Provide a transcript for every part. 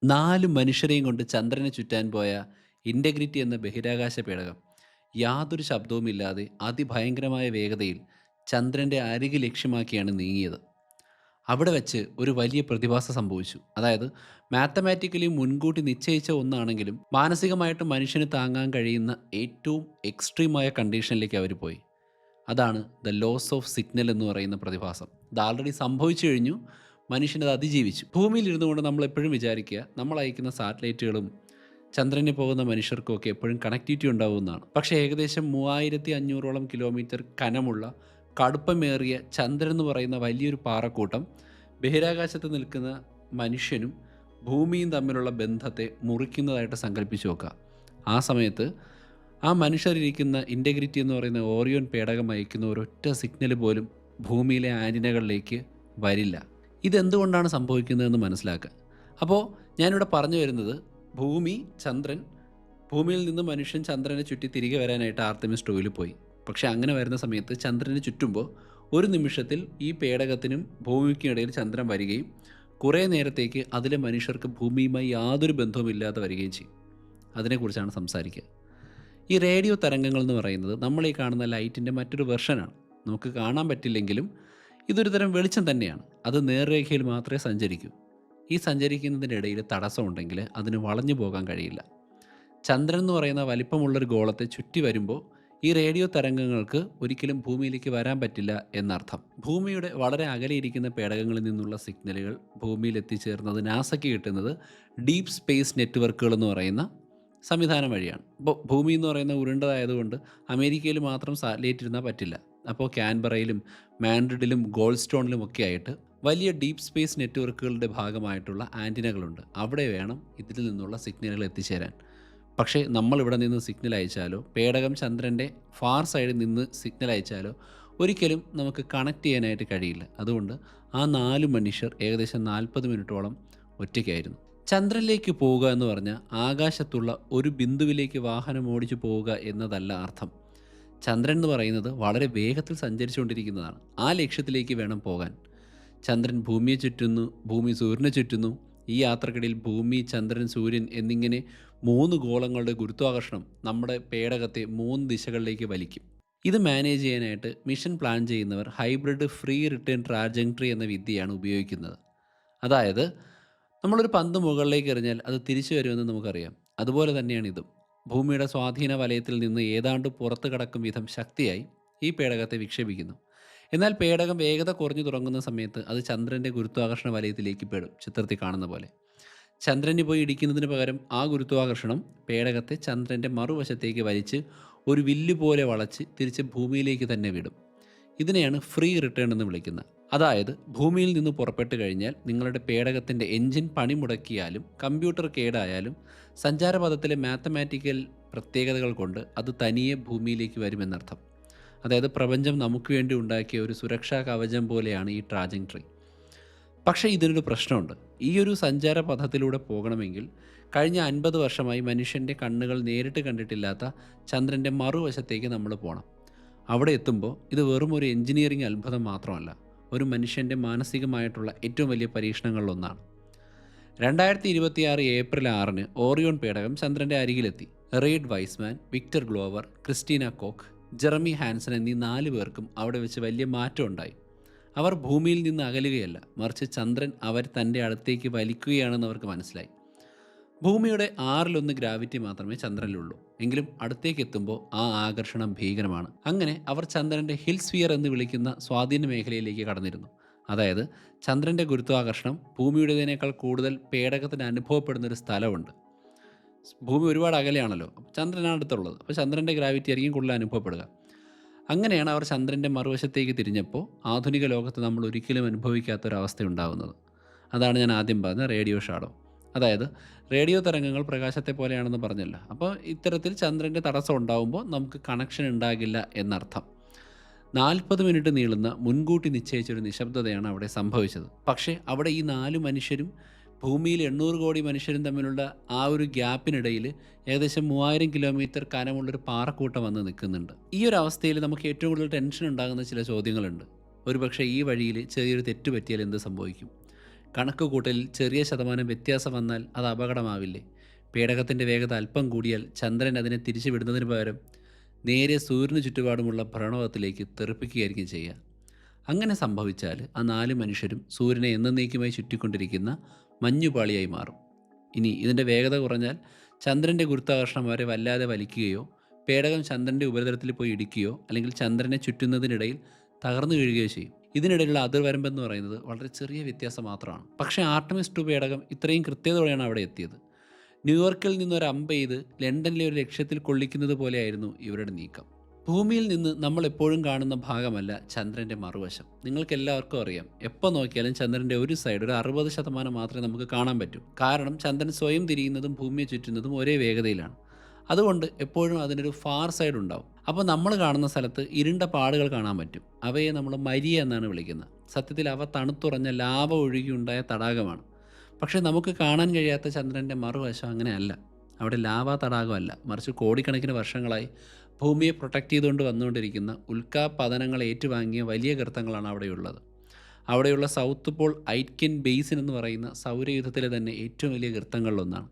4 മനുഷ്യരെയും കൊണ്ട് ചന്ദ്രനെ ചുറ്റാൻ പോയ ഇൻ്റഗ്രിറ്റി എന്ന ബഹിരാകാശ പേടകം യാതൊരു ശബ്ദവുമില്ലാതെ അതിഭയങ്കരമായ വേഗതയിൽ ചന്ദ്രൻ്റെ അരികെ ലക്ഷ്യമാക്കിയാണ് നീങ്ങിയത്. അവിടെ വെച്ച് ഒരു വലിയ പ്രതിഭാസം സംഭവിച്ചു. അതായത് മാത്തമാറ്റിക്കലി മുൻകൂട്ടി നിശ്ചയിച്ച ഒന്നാണെങ്കിലും മാനസികമായിട്ട് മനുഷ്യന് താങ്ങാൻ കഴിയുന്ന ഏറ്റവും എക്സ്ട്രീമായ കണ്ടീഷനിലേക്ക് അവർ പോയി. അതാണ് ദ ലോസ് ഓഫ് സിഗ്നൽ എന്ന് പറയുന്ന പ്രതിഭാസം. ഇത് ആൾറെഡി സംഭവിച്ചു കഴിഞ്ഞു. മനുഷ്യനത് അതിജീവിച്ചു. ഭൂമിയിൽ ഇരുന്നു കൊണ്ട് നമ്മൾ എപ്പോഴും വിചാരിക്കുക നമ്മൾ അയക്കുന്ന സാറ്റലൈറ്റുകളും ചന്ദ്രനിൽ പോകുന്ന മനുഷ്യർക്കുമൊക്കെ എപ്പോഴും കണക്ടിവിറ്റി ഉണ്ടാവുമെന്നാണ്. പക്ഷേ ഏകദേശം 3500ഓളം കിലോമീറ്റർ കനമുള്ള കടുപ്പമേറിയ ചന്ദ്രൻ എന്ന് പറയുന്ന വലിയൊരു പാറക്കൂട്ടം ബഹിരാകാശത്ത് നിൽക്കുന്ന മനുഷ്യനും ഭൂമിയും തമ്മിലുള്ള ബന്ധത്തെ മുറിക്കുന്നതായിട്ട് സങ്കല്പിച്ച് നോക്കുക. ആ സമയത്ത് ആ മനുഷ്യരിരിക്കുന്ന ഇൻ്റഗ്രിറ്റി എന്ന് പറയുന്ന ഓറിയോൺ പേടകം അയക്കുന്ന ഒരൊറ്റ സിഗ്നൽ പോലും ഭൂമിയിലെ ആൻറ്റിനകളിലേക്ക് വരില്ല. ഇതെന്തുകൊണ്ടാണ് സംഭവിക്കുന്നതെന്ന് മനസ്സിലാക്കുക. അപ്പോൾ ഞാനിവിടെ പറഞ്ഞു വരുന്നത് ഭൂമി, ചന്ദ്രൻ, ഭൂമിയിൽ നിന്ന് മനുഷ്യൻ ചന്ദ്രനെ ചുറ്റി തിരികെ വരാനായിട്ട് ആർതെമിസ് 2 പോയി. പക്ഷേ അങ്ങനെ വരുന്ന സമയത്ത് ചന്ദ്രന് ചുറ്റുമ്പോൾ ഒരു നിമിഷത്തിൽ ഈ പേടകത്തിനും ഭൂമിക്കും ഇടയിൽ ചന്ദ്രൻ വരികയും കുറേ നേരത്തേക്ക് അതിലെ മനുഷ്യർക്ക് ഭൂമിയുമായി യാതൊരു ബന്ധവുമില്ലാതെ വരികയും ചെയ്യും. അതിനെക്കുറിച്ചാണ് സംസാരിക്കുക. ഈ റേഡിയോ തരംഗങ്ങൾ എന്ന് പറയുന്നത് നമ്മൾ ഈ കാണുന്ന ലൈറ്റിൻ്റെ മറ്റൊരു വെർഷനാണ്. നമുക്ക് കാണാൻ പറ്റില്ലെങ്കിലും ഇതൊരു തരം വെളിച്ചം തന്നെയാണ്. അത് നേർരേഖയിൽ മാത്രമേ സഞ്ചരിക്കൂ. ഈ സഞ്ചരിക്കുന്നതിനിടയിൽ തടസ്സമുണ്ടെങ്കിൽ അതിന് വളഞ്ഞു പോകാൻ കഴിയില്ല. ചന്ദ്രൻ എന്ന് പറയുന്ന വലിപ്പമുള്ളൊരു ഗോളത്തെ ചുറ്റി വരുമ്പോൾ ഈ റേഡിയോ തരംഗങ്ങൾക്ക് ഒരിക്കലും ഭൂമിയിലേക്ക് വരാൻ പറ്റില്ല എന്നർത്ഥം. ഭൂമിയുടെ വളരെ അകലെയിരിക്കുന്ന പേടകങ്ങളിൽ നിന്നുള്ള സിഗ്നലുകൾ ഭൂമിയിൽ എത്തിച്ചേർന്നത് നാസയ്ക്ക് കിട്ടുന്നത് ഡീപ്പ് സ്പേസ് നെറ്റ്വർക്കുകൾ എന്ന് പറയുന്ന സംവിധാനം വഴിയാണ്. ഇപ്പോൾ ഭൂമി എന്ന് പറയുന്ന ഉരുണ്ടതായതുകൊണ്ട് അമേരിക്കയിൽ മാത്രം സാറ്റലൈറ്റ് ഇരുന്നാൽ പറ്റില്ല. അപ്പോൾ ക്യാൻബറയിലും മാൻഡ്രിഡിലും ഗോൾഡ് സ്റ്റോണിലും ഒക്കെ ആയിട്ട് വലിയ ഡീപ്പ് സ്പേസ് നെറ്റ്വർക്കുകളുടെ ഭാഗമായിട്ടുള്ള ആൻറ്റിനകളുണ്ട്. അവിടെ വേണം ഇതിൽ നിന്നുള്ള സിഗ്നലുകൾ എത്തിച്ചേരാൻ. പക്ഷേ നമ്മളിവിടെ നിന്ന് സിഗ്നൽ അയച്ചാലോ പേടകം ചന്ദ്രൻ്റെ ഫാർ സൈഡിൽ നിന്ന് സിഗ്നൽ അയച്ചാലോ ഒരിക്കലും നമുക്ക് കണക്ട് ചെയ്യാനായിട്ട് കഴിയില്ല. അതുകൊണ്ട് ആ 4 മനുഷ്യർ ഏകദേശം 40 മിനിറ്റോളം ഒറ്റയ്ക്കായിരുന്നു. ചന്ദ്രനിലേക്ക് പോവുക എന്ന് പറഞ്ഞാൽ ആകാശത്തുള്ള ഒരു ബിന്ദുവിലേക്ക് വാഹനം ഓടിച്ചു പോവുക എന്നതല്ല അർത്ഥം. ചന്ദ്രൻ എന്ന് പറയുന്നത് വളരെ വേഗത്തിൽ സഞ്ചരിച്ചുകൊണ്ടിരിക്കുന്നതാണ്. ആ ലക്ഷ്യത്തിലേക്ക് വേണം പോകാൻ. ചന്ദ്രൻ ഭൂമിയെ ചുറ്റുന്നു, ഭൂമി സൂര്യനെ ചുറ്റുന്നു. ഈ യാത്രക്കിടയിൽ ഭൂമി, ചന്ദ്രൻ, സൂര്യൻ എന്നിങ്ങനെ 3 ഗോളങ്ങളുടെ ഗുരുത്വാകർഷണം നമ്മുടെ പേടകത്തെ 3 ദിശകളിലേക്ക് വലിക്കും. ഇത് മാനേജ് ചെയ്യാനായിട്ട് മിഷൻ പ്ലാൻ ചെയ്യുന്നവർ ഹൈബ്രിഡ് ഫ്രീ റിട്ടേൺ ട്രാജക്ടറി എന്ന വിദ്യയാണ് ഉപയോഗിക്കുന്നത്. അതായത് നമ്മളൊരു പന്ത് മുകളിലേക്ക് എറിഞ്ഞാൽ അത് തിരിച്ചു വരുമെന്ന് നമുക്കറിയാം. അതുപോലെ തന്നെയാണ് ഇതും. ഭൂമിയുടെ സ്വാധീന വലയത്തിൽ നിന്ന് ഏതാണ്ട് പുറത്ത് കടക്കും വിധം ശക്തിയായി ഈ പേടകത്തെ വിക്ഷേപിക്കുന്നു. എന്നാൽ പേടകം വേഗത കുറഞ്ഞു തുടങ്ങുന്ന സമയത്ത് അത് ചന്ദ്രൻ്റെ ഗുരുത്വാകർഷണ വലയത്തിലേക്ക് പെടും. ചിത്രത്തിൽ കാണുന്ന പോലെ ചന്ദ്രന് പോയി ഇടിക്കുന്നതിന് പകരം ആ ഗുരുത്വാകർഷണം പേടകത്തെ ചന്ദ്രൻ്റെ മറുവശത്തേക്ക് വലിച്ച് ഒരു വില്ല് പോലെ വളച്ച് തിരിച്ച് ഭൂമിയിലേക്ക് തന്നെ വിടും. ഇതിനെയാണ് ഫ്രീ റിട്ടേൺ എന്ന് വിളിക്കുന്നത്. അതായത് ഭൂമിയിൽ നിന്ന് പുറപ്പെട്ട് കഴിഞ്ഞാൽ നിങ്ങളുടെ പേടകത്തിൻ്റെ എൻജിൻ പണിമുടക്കിയാലും കമ്പ്യൂട്ടർ കേടായാലും സഞ്ചാരപഥത്തിലെ മാത്തമാറ്റിക്കൽ പ്രത്യേകതകൾ കൊണ്ട് അത് തനിയെ ഭൂമിയിലേക്ക് വരുമെന്നർത്ഥം. അതായത് പ്രപഞ്ചം നമുക്ക് വേണ്ടി ഉണ്ടാക്കിയ ഒരു സുരക്ഷാ കവചം പോലെയാണ് ഈ ട്രാജക്ടറി. പക്ഷേ ഇതിനൊരു പ്രശ്നമുണ്ട്. ഈ ഒരു സഞ്ചാരപഥത്തിലൂടെ പോകണമെങ്കിൽ കഴിഞ്ഞ 50 വർഷമായി മനുഷ്യൻ്റെ കണ്ണുകൾ നേരിട്ട് കണ്ടിട്ടില്ലാത്ത ചന്ദ്രൻ്റെ മറുവശത്തേക്ക് നമ്മൾ പോകണം. അവിടെ എത്തുമ്പോൾ ഇത് വെറും ഒരു എഞ്ചിനീയറിംഗ് അത്ഭുതം മാത്രമല്ല, ഒരു മനുഷ്യൻ്റെ മാനസികമായിട്ടുള്ള ഏറ്റവും വലിയ പരീക്ഷണങ്ങളിലൊന്നാണ്. 2026 ഏപ്രിൽ 6 ഓറിയോൺ പേടകം ചന്ദ്രൻ്റെ അരികിലെത്തി. Reid Wiseman, Victor Glover, Christina Koch, Jeremy Hansen എന്നീ 4 പേർക്കും അവിടെ വെച്ച് വലിയ മാറ്റം ഉണ്ടായി. അവർ ഭൂമിയിൽ നിന്ന് അകലുകയല്ല, മറിച്ച് ചന്ദ്രൻ അവർ തൻ്റെ അടുത്തേക്ക് വലിക്കുകയാണെന്ന് അവർക്ക് മനസ്സിലായി. ഭൂമിയുടെ 1/6 ഗ്രാവിറ്റി മാത്രമേ ചന്ദ്രനിലുള്ളൂ. എങ്കിലും അടുത്തേക്ക് എത്തുമ്പോൾ ആ ആകർഷണം ഭീകരമാണ്. അങ്ങനെ അവർ ചന്ദ്രൻ്റെ ഹിൽ സ്ഫിയർ എന്ന് വിളിക്കുന്ന സ്വാധീന മേഖലയിലേക്ക് കടന്നിരുന്നു. അതായത് ചന്ദ്രൻ്റെ ഗുരുത്വാകർഷണം ഭൂമിയുടേതിനേക്കാൾ കൂടുതൽ പേടകത്തിന് അനുഭവപ്പെടുന്നൊരു സ്ഥലമുണ്ട്. ഭൂമി ഒരുപാട് അകലെയാണല്ലോ, ചന്ദ്രനാണ് അടുത്തുള്ളത്. അപ്പോൾ ചന്ദ്രൻ്റെ ഗ്രാവിറ്റി ആയിരിക്കും കൂടുതൽ അനുഭവപ്പെടുക. അങ്ങനെയാണ് അവർ ചന്ദ്രൻ്റെ മറുവശത്തേക്ക് തിരിഞ്ഞപ്പോൾ ആധുനിക ലോകത്ത് നമ്മൾ ഒരിക്കലും അനുഭവിക്കാത്തൊരവസ്ഥ ഉണ്ടാകുന്നത്. അതാണ് ഞാൻ ആദ്യം പറഞ്ഞ റേഡിയോ ഷാഡോ. അതായത് റേഡിയോ തരംഗങ്ങൾ പ്രകാശത്തെ പോലെയാണെന്ന് പറഞ്ഞല്ല. അപ്പോൾ ഇത്തരത്തിൽ ചന്ദ്രൻ്റെ തടസ്സം ഉണ്ടാകുമ്പോൾ നമുക്ക് കണക്ഷൻ ഉണ്ടാകില്ല എന്നർത്ഥം. 40 മിനിറ്റ് നീളുന്ന മുൻകൂട്ടി നിശ്ചയിച്ചൊരു നിശബ്ദതയാണ് അവിടെ സംഭവിച്ചത്. പക്ഷേ അവിടെ ഈ 4 മനുഷ്യരും ഭൂമിയിൽ 800 കോടി മനുഷ്യരും തമ്മിലുള്ള ആ ഒരു ഗ്യാപ്പിനിടയിൽ ഏകദേശം 3000 കിലോമീറ്റർ കനമുള്ളൊരു പാറക്കൂട്ടം വന്ന് നിൽക്കുന്നുണ്ട്. ഈ ഒരു അവസ്ഥയിൽ നമുക്ക് ഏറ്റവും കൂടുതൽ ടെൻഷൻ ഉണ്ടാകുന്ന ചില ചോദ്യങ്ങളുണ്ട്. ഒരുപക്ഷെ ഈ വഴിയിൽ ചെറിയൊരു തെറ്റ് പറ്റിയാൽ എന്ത് സംഭവിക്കും? കണക്ക് കൂട്ടലിൽ ചെറിയ ശതമാനം വ്യത്യാസം വന്നാൽ അത് അപകടമാവില്ലേ? പേടകത്തിൻ്റെ വേഗത അല്പം കൂടിയാൽ ചന്ദ്രൻ അതിനെ തിരിച്ചു വിടുന്നതിന് പകരം നേരെ സൂര്യന് ചുറ്റുപാടുമുള്ള ഭ്രമണപഥത്തിലേക്ക് തെറിപ്പിക്കുകയായിരിക്കും ചെയ്യുക. അങ്ങനെ സംഭവിച്ചാൽ ആ 4 മനുഷ്യരും സൂര്യനെ എന്നേക്കുമായി ചുറ്റിക്കൊണ്ടിരിക്കുന്ന മഞ്ഞുപാളിയായി മാറും. ഇനി ഇതിൻ്റെ വേഗത കുറഞ്ഞാൽ ചന്ദ്രൻ്റെ ഗുരുത്വാകർഷണം അവരെ വല്ലാതെ വലിക്കുകയോ പേടകം ചന്ദ്രൻ്റെ ഉപരിതലത്തിൽ പോയി ഇടിക്കുകയോ അല്ലെങ്കിൽ ചന്ദ്രനെ ചുറ്റുന്നതിനിടയിൽ തകർന്നു വീഴുകയോ ചെയ്യും. ഇതിനിടയിലുള്ള അതിർവരമ്പെന്ന് പറയുന്നത് വളരെ ചെറിയ വ്യത്യാസം മാത്രമാണ്. പക്ഷേ ആർടെമിസ് 2 പേടകം ഇത്രയും കൃത്യതയോടെയാണ് അവിടെ എത്തിയത്. ന്യൂയോർക്കിൽ നിന്നൊരു അമ്പ് ചെയ്ത് ലണ്ടനിലെ ഒരു ലക്ഷ്യത്തിൽ കൊള്ളിക്കുന്നത് പോലെയായിരുന്നു ഇവരുടെ നീക്കം. ഭൂമിയിൽ നിന്ന് നമ്മൾ എപ്പോഴും കാണുന്ന ഭാഗമല്ല ചന്ദ്രൻ്റെ മറുവശം. നിങ്ങൾക്കെല്ലാവർക്കും അറിയാം, എപ്പോൾ നോക്കിയാലും ചന്ദ്രൻ്റെ ഒരു സൈഡ് ഒരു 60% മാത്രമേ നമുക്ക് കാണാൻ പറ്റൂ. കാരണം ചന്ദ്രൻ സ്വയം തിരിയുന്നതും ഭൂമിയെ ചുറ്റുന്നതും ഒരേ വേഗതയിലാണ്. അതുകൊണ്ട് എപ്പോഴും അതിനൊരു ഫാർ സൈഡ് ഉണ്ടാവും. അപ്പോൾ നമ്മൾ കാണുന്ന സ്ഥലത്ത് ഇരുണ്ട പാടുകൾ കാണാൻ പറ്റും. അവയെ നമ്മൾ മരിയ എന്നാണ് വിളിക്കുന്നത്. സത്യത്തിൽ അവ തണുത്തുറഞ്ഞ ലാവ ഒഴുകിയുണ്ടായ തടാകമാണ്. പക്ഷേ നമുക്ക് കാണാൻ കഴിയാത്ത ചന്ദ്രൻ്റെ മറുവശം അങ്ങനെയല്ല. അവിടെ ലാവാ തടാകമല്ല, മറിച്ച് കോടിക്കണക്കിന് വർഷങ്ങളായി ഭൂമിയെ പ്രൊട്ടക്റ്റ് ചെയ്തുകൊണ്ട് വന്നുകൊണ്ടിരിക്കുന്ന ഉൽക്കാപതനങ്ങൾ ഏറ്റുവാങ്ങിയ വലിയ ഗർത്തങ്ങളാണ് അവിടെയുള്ളത്. അവിടെയുള്ള സൗത്ത് പോൾ ഐറ്റ്കിൻ ബേസിൻ എന്ന് പറയുന്ന സൗരയൂഥത്തിലെ തന്നെ ഏറ്റവും വലിയ ഗർത്തങ്ങളിലൊന്നാണ്.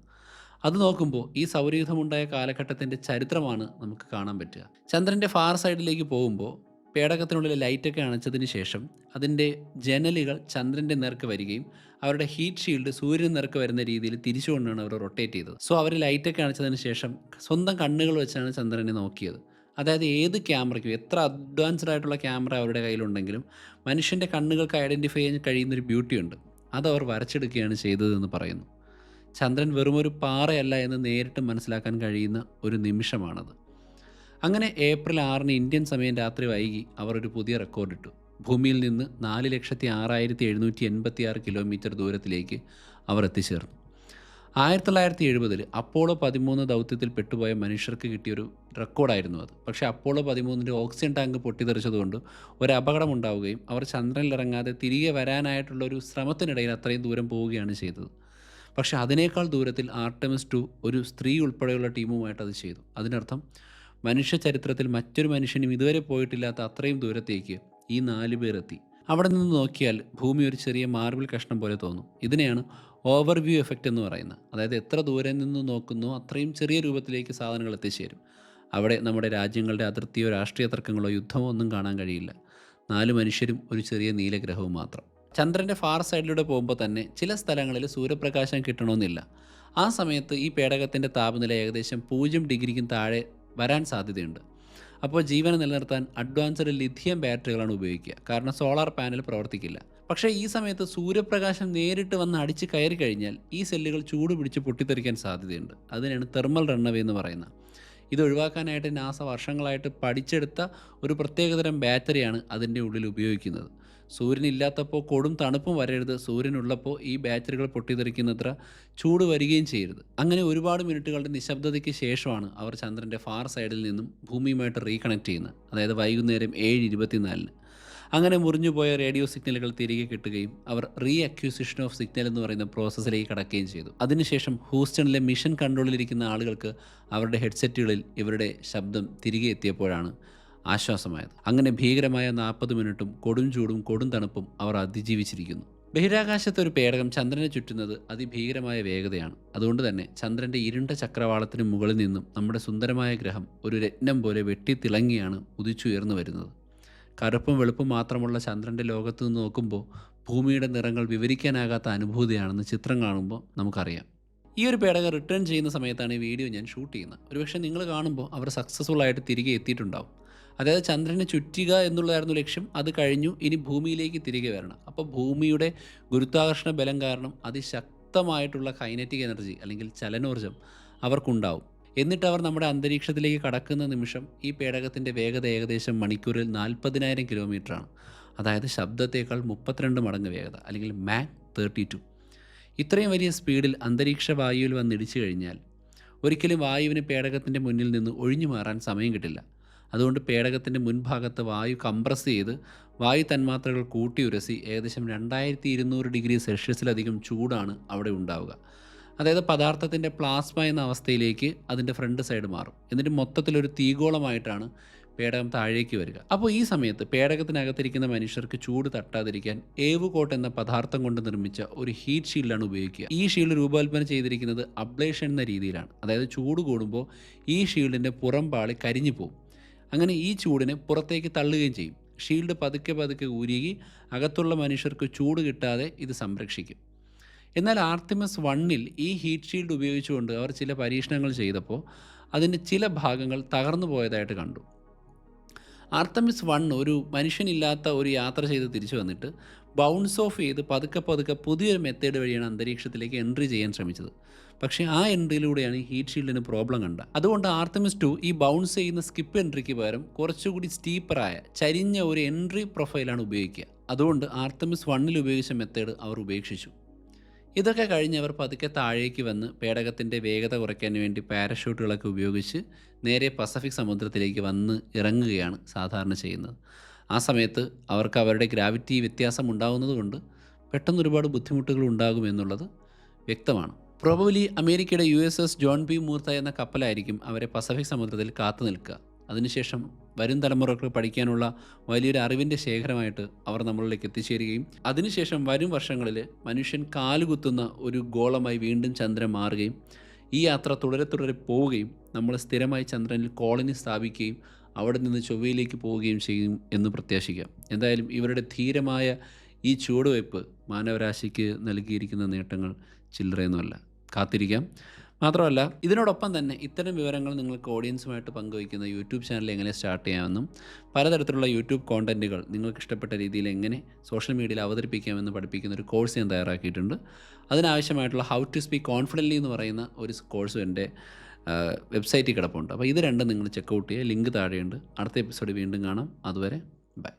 അത് നോക്കുമ്പോൾ ഈ സൗരയൂഥമുണ്ടായ കാലഘട്ടത്തിൻ്റെ ചരിത്രമാണ് നമുക്ക് കാണാൻ പറ്റുക. ചന്ദ്രൻ്റെ ഫാർ സൈഡിലേക്ക് പോകുമ്പോൾ പേടകത്തിനുള്ളിലെ ലൈറ്റൊക്കെ അണച്ചതിന് ശേഷം അതിൻ്റെ ജനലുകൾ ചന്ദ്രൻ്റെ നേർക്ക് വരികയും അവരുടെ ഹീറ്റ് ഷീൽഡ് സൂര്യൻ നേർക്ക് വരുന്ന രീതിയിൽ തിരിച്ചുകൊണ്ടാണ് അവർ റൊട്ടേറ്റ് ചെയ്തത്. സോ അവർ ലൈറ്റൊക്കെ അണച്ചതിന് ശേഷം സ്വന്തം കണ്ണുകൾ വെച്ചാണ് ചന്ദ്രനെ നോക്കിയത്. അതായത് ഏത് ക്യാമറയ്ക്കും, എത്ര അഡ്വാൻസ്ഡ് ആയിട്ടുള്ള ക്യാമറ അവരുടെ കയ്യിലുണ്ടെങ്കിലും മനുഷ്യൻ്റെ കണ്ണുകൾക്ക് ഐഡൻറ്റിഫൈ ചെയ്യാൻ കഴിയുന്നൊരു ബ്യൂട്ടിയുണ്ട്. അതവർ വരച്ചെടുക്കുകയാണ് ചെയ്തതെന്ന് പറയുന്നു. ചന്ദ്രൻ വെറുമൊരു പാറയല്ല എന്ന് നേരിട്ട് മനസ്സിലാക്കാൻ കഴിയുന്ന ഒരു നിമിഷമാണത്. അങ്ങനെ ഏപ്രിൽ 6 ഇന്ത്യൻ സമയം രാത്രി വൈകി അവർ ഒരു പുതിയ റെക്കോർഡിട്ടു. ഭൂമിയിൽ നിന്ന് 4,06,786 കിലോമീറ്റർ ദൂരത്തിലേക്ക് അവർ എത്തിച്ചേർന്നു. 1970 അപ്പോളോ 13 ദൗത്യത്തിൽ പെട്ടുപോയ മനുഷ്യർക്ക് കിട്ടിയൊരു റെക്കോർഡായിരുന്നു അത്. പക്ഷേ അപ്പോളോ 13 ഓക്സിജൻ ടാങ്ക് പൊട്ടിത്തെറിച്ചതുകൊണ്ട് ഒരു അപകടം ഉണ്ടാവുകയും അവർ ചന്ദ്രനിലിറങ്ങാതെ തിരികെ വരാനായിട്ടുള്ളൊരു ശ്രമത്തിനിടയിൽ അത്രയും ദൂരം പോവുകയാണ് ചെയ്തത്. പക്ഷേ അതിനേക്കാൾ ദൂരത്തിൽ ആർടെമിസ് 2 ഒരു സ്ത്രീ ഉൾപ്പെടെയുള്ള ടീമുമായിട്ട് അത് ചെയ്തു. അതിനർത്ഥം മനുഷ്യ ചരിത്രത്തിൽ മറ്റൊരു മനുഷ്യനും ഇതുവരെ പോയിട്ടില്ലാത്ത അത്രയും ദൂരത്തേക്ക് ഈ 4 പേർ എത്തി. അവിടെ നിന്ന് നോക്കിയാൽ ഭൂമി ഒരു ചെറിയ മാർബിൾ കഷ്ണം പോലെ തോന്നും. ഇതിനെയാണ് ഓവർവ്യൂ എഫക്റ്റ് എന്ന് പറയുന്നത്. അതായത് എത്ര ദൂരെ നിന്ന് നോക്കുന്നോ അത്രയും ചെറിയ രൂപത്തിലേക്ക് സാധനങ്ങൾ എത്തിച്ചേരും. അവിടെ നമ്മുടെ രാജ്യങ്ങളുടെ അതിർത്തിയോ രാഷ്ട്രീയ തർക്കങ്ങളോ യുദ്ധമോ ഒന്നും കാണാൻ കഴിയില്ല. 4 മനുഷ്യരും ഒരു ചെറിയ നീലഗ്രഹവും മാത്രം. ചന്ദ്രൻ്റെ ഫാർ സൈഡിലൂടെ പോകുമ്പോൾ തന്നെ ചില സ്ഥലങ്ങളിൽ സൂര്യപ്രകാശം കിട്ടണമെന്നില്ല. ആ സമയത്ത് ഈ പേടകത്തിൻ്റെ താപനില ഏകദേശം 0 ഡിഗ്രിക്കും താഴെ വരാൻ സാധ്യതയുണ്ട്. അപ്പോൾ ജീവനെ നിലനിർത്താൻ അഡ്വാൻസ്ഡ് ലിഥിയം ബാറ്ററികളാണ് ഉപയോഗിക്കുക. കാരണം സോളാർ പാനൽ പ്രവർത്തിക്കില്ല. പക്ഷേ ഈ സമയത്ത് സൂര്യപ്രകാശം നേരിട്ട് വന്ന് അടിച്ച് കയറി കഴിഞ്ഞാൽ ഈ സെല്ലുകൾ ചൂട് പിടിച്ച് പൊട്ടിത്തെറിക്കാൻ സാധ്യതയില്ല. അതിനാണ് തെർമൽ റണ്ണവേ എന്ന് പറയുന്നത്. ഇത് ഒഴിവാക്കാനായിട്ട് നാസ വർഷങ്ങളായിട്ട് പഠിച്ചെടുത്ത ഒരു പ്രത്യേകതരം ബാറ്ററിയാണ് അതിൻ്റെ ഉള്ളിൽ ഉപയോഗിക്കുന്നത്. സൂര്യനില്ലാത്തപ്പോൾ കൊടും തണുപ്പും വരരുത്, സൂര്യനുള്ളപ്പോൾ ഈ ബാറ്ററികൾ പൊട്ടിത്തെറിക്കുന്നത്ര ചൂട് വരികയും ചെയ്യരുത്. അങ്ങനെ ഒരുപാട് മിനിറ്റുകളുടെ നിശബ്ദതയ്ക്ക് ശേഷമാണ് അവർ ചന്ദ്രൻ്റെ ഫാർ സൈഡിൽ നിന്നും ഭൂമിയുമായിട്ട് റീകണക്ട് ചെയ്യുന്നത്. അതായത് വൈകുന്നേരം 7:24. അങ്ങനെ മുറിഞ്ഞുപോയ റേഡിയോ സിഗ്നലുകൾ തിരികെ കിട്ടുകയും അവർ റീ അക്യൂസിഷൻ ഓഫ് സിഗ്നൽ എന്ന് പറയുന്ന പ്രോസസ്സിലേക്ക് കടക്കുകയും ചെയ്തു. അതിനുശേഷം ഹൂസ്റ്റണിലെ മിഷൻ കൺട്രോളിലിരിക്കുന്ന ആളുകൾക്ക് അവരുടെ ഹെഡ്സെറ്റുകളിൽ ഇവരുടെ ശബ്ദം തിരികെ എത്തിയപ്പോഴാണ് ആശ്വാസമായത്. അങ്ങനെ ഭീകരമായ 40 മിനിറ്റും കൊടും ചൂടും കൊടും തണുപ്പും അവർ അതിജീവിച്ചിരിക്കുന്നു. ബഹിരാകാശത്തെ ഒരു പേടകം ചന്ദ്രനെ ചുറ്റുന്നത് അതിഭീകരമായ വേഗതയാണ്. അതുകൊണ്ട് തന്നെ ചന്ദ്രൻ്റെ ഇരുണ്ട ചക്രവാളത്തിന് മുകളിൽ നിന്നും നമ്മുടെ സുന്ദരമായ ഗ്രഹം ഒരു രത്നം പോലെ വെട്ടിത്തിളങ്ങിയാണ് ഉദിച്ചുയർന്നു വരുന്നത്. കറുപ്പും വെളുപ്പും മാത്രമുള്ള ചന്ദ്രൻ്റെ ലോകത്ത് നിന്ന് നോക്കുമ്പോൾ ഭൂമിയുടെ നിറങ്ങൾ വിവരിക്കാനാകാത്ത അനുഭൂതിയാണെന്ന് ചിത്രം കാണുമ്പോൾ നമുക്കറിയാം. ഈ ഒരു പേടകം റിട്ടേൺ ചെയ്യുന്ന സമയത്താണ് ഈ വീഡിയോ ഞാൻ ഷൂട്ട് ചെയ്യുന്നത്. ഒരുപക്ഷെ നിങ്ങൾ കാണുമ്പോൾ അവർ സക്സസ്ഫുൾ ആയിട്ട് തിരികെ എത്തിയിട്ടുണ്ടാവും. അതായത് ചന്ദ്രനെ ചുറ്റുക എന്നുള്ളതായിരുന്നു ലക്ഷ്യം. അത് കഴിഞ്ഞു, ഇനി ഭൂമിയിലേക്ക് തിരികെ വരണം. അപ്പോൾ ഭൂമിയുടെ ഗുരുത്വാകർഷണ ബലം കാരണം അതിശക്തമായിട്ടുള്ള കൈനറ്റിക് എനർജി അല്ലെങ്കിൽ ചലനോർജ്ജം അവർക്കുണ്ടാവും. എന്നിട്ട് അവർ നമ്മുടെ അന്തരീക്ഷത്തിലേക്ക് കടക്കുന്ന നിമിഷം ഈ പേടകത്തിൻ്റെ വേഗത ഏകദേശം മണിക്കൂറിൽ 40,000 കിലോമീറ്ററാണ്. അതായത് ശബ്ദത്തേക്കാൾ 32 മടങ്ങ് വേഗത, അല്ലെങ്കിൽ മാക് 32. ഇത്രയും വലിയ സ്പീഡിൽ അന്തരീക്ഷ വായുവിൽ വന്നിടിച്ചു കഴിഞ്ഞാൽ ഒരിക്കലും വായുവിന് പേടകത്തിൻ്റെ മുന്നിൽ നിന്ന് ഒഴിഞ്ഞു മാറാൻ സമയം കിട്ടില്ല. അതുകൊണ്ട് പേടകത്തിൻ്റെ മുൻഭാഗത്ത് വായു കംപ്രസ് ചെയ്ത് വായു തന്മാത്രകൾ കൂട്ടിയുരസി ഏകദേശം 2200 ഡിഗ്രി സെൽഷ്യസിലധികം ചൂടാണ് അവിടെ ഉണ്ടാവുക. അതായത് പദാർത്ഥത്തിൻ്റെ പ്ലാസ്മ എന്ന അവസ്ഥയിലേക്ക് അതിൻ്റെ ഫ്രണ്ട് സൈഡ് മാറും. എന്നിട്ട് മൊത്തത്തിലൊരു തീഗോളമായിട്ടാണ് പേടകം താഴേക്ക് വരിക. അപ്പോൾ ഈ സമയത്ത് പേടകത്തിനകത്തിരിക്കുന്ന മനുഷ്യർക്ക് ചൂട് തട്ടാതിരിക്കാൻ ഏവ് കോട്ട് എന്ന പദാർത്ഥം കൊണ്ട് നിർമ്മിച്ച ഒരു ഹീറ്റ് ഷീൽഡാണ് ഉപയോഗിക്കുക. ഈ ഷീൽഡ് രൂപകൽപ്പന ചെയ്തിരിക്കുന്നത് അബ്ലേഷൻ എന്ന രീതിയിലാണ്. അതായത് ചൂട് കൂടുമ്പോൾ ഈ ഷീൽഡിൻ്റെ പുറം പാളി കരിഞ്ഞു പോകും. അങ്ങനെ ഈ ചൂടിനെ പുറത്തേക്ക് തള്ളുകയും ചെയ്യും. ഷീൽഡ് പതുക്കെ പതുക്കെ ഊരുകി അകത്തുള്ള മനുഷ്യർക്ക് ചൂട് കിട്ടാതെ ഇത് സംരക്ഷിക്കും. എന്നാൽ ആർട്ടിമസ് 1 ഈ ഹീറ്റ് ഷീൽഡ് ഉപയോഗിച്ചുകൊണ്ട് അവർ ചില പരീക്ഷണങ്ങൾ ചെയ്തപ്പോൾ അതിൻ്റെ ചില ഭാഗങ്ങൾ തകർന്നു പോയതായിട്ട് കണ്ടു. ആർട്ടമിസ് 1 ഒരു മനുഷ്യനില്ലാത്ത ഒരു യാത്ര ചെയ്ത് തിരിച്ചു വന്നിട്ട് ബൗൺസ് ഓഫ് ചെയ്ത് പതുക്കെ പതുക്കെ പുതിയൊരു മെത്തേഡ് വഴിയാണ് അന്തരീക്ഷത്തിലേക്ക് എൻട്രി ചെയ്യാൻ ശ്രമിച്ചത്. പക്ഷേ ആ എൻട്രിയിലൂടെയാണ് ഈ ഹീറ്റ് ഷീൽഡിന് പ്രോബ്ലം കണ്ട. അതുകൊണ്ട് ആർട്ടമിസ് 2 ഈ ബൗൺസ് ചെയ്യുന്ന സ്കിപ്പ് എൻട്രിക്ക് പകരം കുറച്ചുകൂടി സ്റ്റീപ്പറായ ചരിഞ്ഞ ഒരു എൻട്രി പ്രൊഫൈലാണ് ഉപയോഗിക്കുക. അതുകൊണ്ട് ആർട്ടമിസ് 1 ഉപയോഗിച്ച മെത്തേഡ് അവർ ഉപേക്ഷിച്ചു. ഇതൊക്കെ കഴിഞ്ഞവർ പതുക്കെ താഴേക്ക് വന്ന് പേടകത്തിൻ്റെ വേഗത കുറയ്ക്കാൻ വേണ്ടി പാരഷൂട്ടുകളൊക്കെ ഉപയോഗിച്ച് നേരെ പസഫിക് സമുദ്രത്തിലേക്ക് വന്ന് ഇറങ്ങുകയാണ് സാധാരണ ചെയ്യുന്നത്. ആ സമയത്ത് അവർക്ക് അവരുടെ ഗ്രാവിറ്റി വ്യത്യാസം ഉണ്ടാകുന്നതുകൊണ്ട് പെട്ടെന്ന് ഒരുപാട് ബുദ്ധിമുട്ടുകൾ ഉണ്ടാകുമെന്നുള്ളത് വ്യക്തമാണ്. പ്രോബബിലി അമേരിക്കയുടെ USS ജോൺ ബി മൂർത്ത എന്ന കപ്പലായിരിക്കും അവരെ പസഫിക് സമുദ്രത്തിൽ കാത്തു നിൽക്കുക. അതിനുശേഷം വരും തലമുറകൾക്ക് പഠിക്കാനുള്ള വലിയൊരു അറിവിൻ്റെ ശേഖരമായിട്ട് അവർ നമ്മളിലേക്ക് എത്തിച്ചേരുകയും അതിനുശേഷം വരും വർഷങ്ങളിൽ മനുഷ്യൻ കാലുകുത്തുന്ന ഒരു ഗോളമായി വീണ്ടും ചന്ദ്രൻ മാറുകയും ഈ യാത്ര തുടരെ തുടരെ പോവുകയും നമ്മൾ സ്ഥിരമായി ചന്ദ്രനിൽ കോളനി സ്ഥാപിക്കുകയും അവിടെ നിന്ന് ചൊവ്വയിലേക്ക് പോവുകയും ചെയ്യും എന്ന് പ്രത്യാശിക്കാം. എന്തായാലും ഇവരുടെ ധീരമായ ഈ ചുവടുവയ്പ് മാനവരാശിക്ക് നൽകിയിരിക്കുന്ന നേട്ടങ്ങൾ ചില്ലറയൊന്നുമല്ല. കാത്തിരിക്കാം. മാത്രമല്ല ഇതിനോടൊപ്പം തന്നെ ഇത്തരം വിവരങ്ങൾ നിങ്ങൾക്ക് ഓഡിയൻസുമായിട്ട് പങ്കുവയ്ക്കുന്ന യൂട്യൂബ് ചാനൽ എങ്ങനെ സ്റ്റാർട്ട് ചെയ്യാമെന്നും പലതരത്തിലുള്ള യൂട്യൂബ് കോണ്ടൻറ്റുകൾ നിങ്ങൾക്ക് ഇഷ്ടപ്പെട്ട രീതിയിൽ എങ്ങനെ സോഷ്യൽ മീഡിയയിൽ അവതരിപ്പിക്കാമെന്ന് പഠിപ്പിക്കുന്ന ഒരു കോഴ്സ് ഞാൻ തയ്യാറാക്കിയിട്ടുണ്ട്. അതിനാവശ്യമായിട്ടുള്ള ഹൗ ടു സ്പീക്ക് കോൺഫിഡൻ്റ്ലി എന്ന് പറയുന്ന ഒരു കോഴ്സും എൻ്റെ വെബ്സൈറ്റിൽ കിടപ്പുണ്ട്. അപ്പോൾ ഇത് രണ്ടും നിങ്ങൾ ചെക്കൗട്ട് ചെയ്യുക. ലിങ്ക് താഴെയുണ്ട്. അടുത്ത എപ്പിസോഡ് വീണ്ടും കാണാം. അതുവരെ ബൈ.